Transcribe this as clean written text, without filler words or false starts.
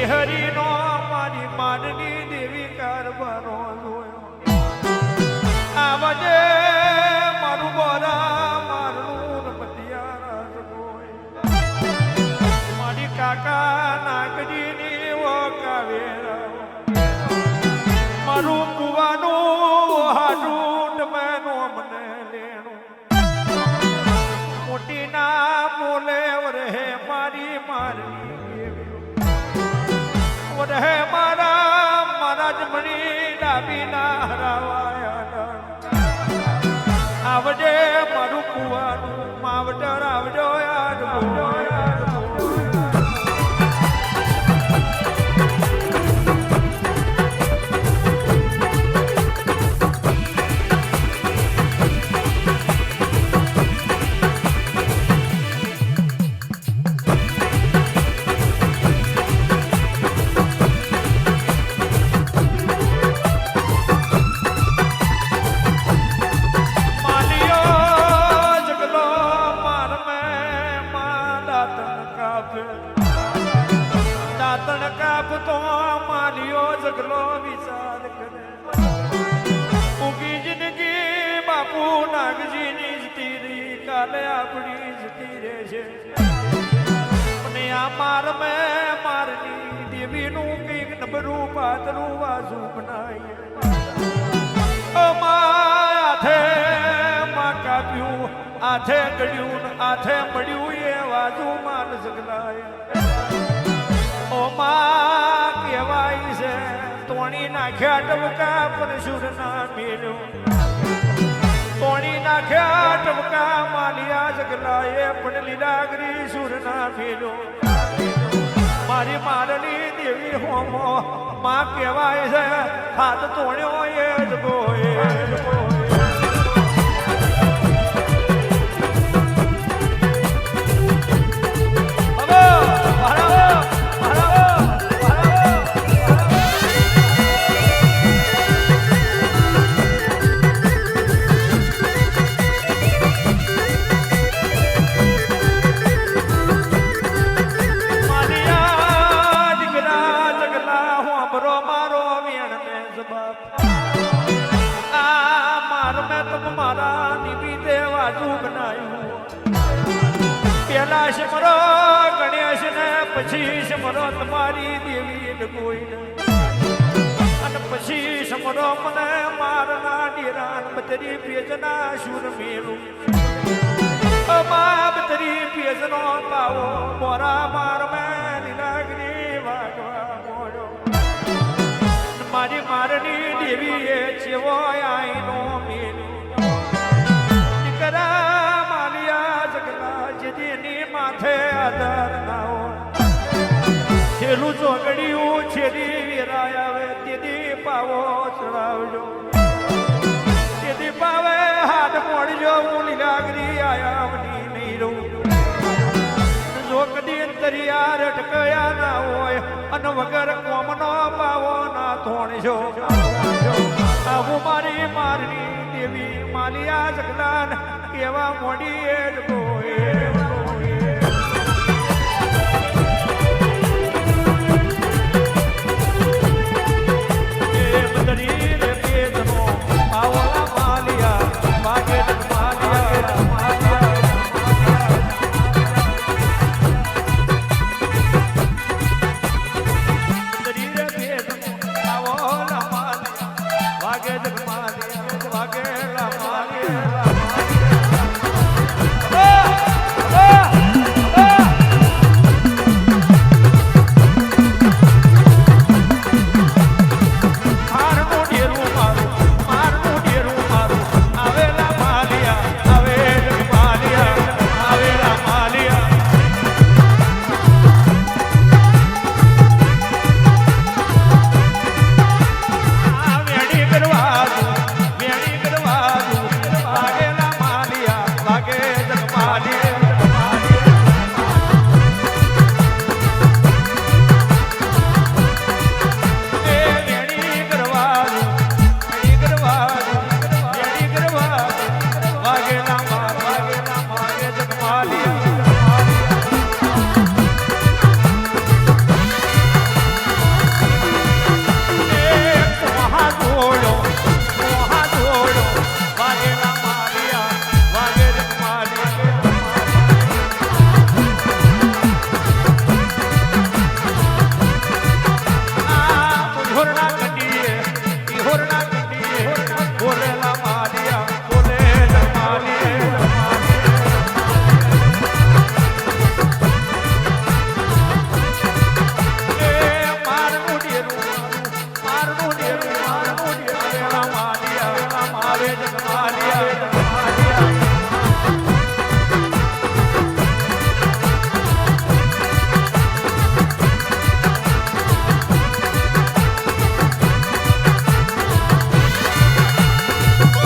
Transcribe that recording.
હરીનો મારી માનની દેવી કારબારો જોયો આવજે મારું બોરા મારું મતિયા મારી કાકા નાગજીની વકાવેરા મારું કુવાનું હાડું મેનો મને લેણું મોટી ના બોલે વરે મારી મારી વરે મારા જમણી ડાબી ના હરાવાયા આવજે મારું કુવાનું માવટર આવજો યાર દાતણ કાપતો માલિયો જગલો વિચાર કરે ઉગી જિંદગી બાપુ નાગજીની જતી રહી કાલે આપણી જતી રહેશે અને આ માર મેં મારની દેવીનું કંઈક નબરું પાતળું વાજુ બનાવીએ હાથે માં કાપ્યું હાથે ગળ્યું હાથે મળ્યું એ વાજુ માન જગલાય ઓ માં કહેવાય છે તોણી નાખ્યા ટબકા પણ સુર ના મેળ્યો તોણી નાખ્યા ટબકા માલિયા જગલાએ પણ લીલાગરી સુર ના મેળ્યો મારી મારલી દેવી હોમો માં કહેવાય છે હાથ તોડ્યો એ જ બોય પેલા શમરો ગણેશ ને પછી શમરો તમારી દેવી કોઈ અને પછી શમરો મને મારના ડેરાન બતરી પેજના શુર મેળું બતરી પેજનો પાવો મોરા માર મેં લીલાગરી વાગવા મોડો મારી મારની દેવી એ ચેવો આઈનો મેળું દીકરા માલિયા જગલા જેની માથે આધાર નાઓ છેલ્લું ચોગડિયું છેડી વેરાય આવે તેથી પાવો ચડાવજો તેથી પાવે હાથ મોડજો હું લીલાગરી આયામની નહીં રહું જો કદી અંતરિયા રટકયા ના હોય અને વગર કોમનો પાવો ના થોણજો આવું મારી મારની દેવી માલિયા જગલાન કેવા મોડી એ જ બોય વાગે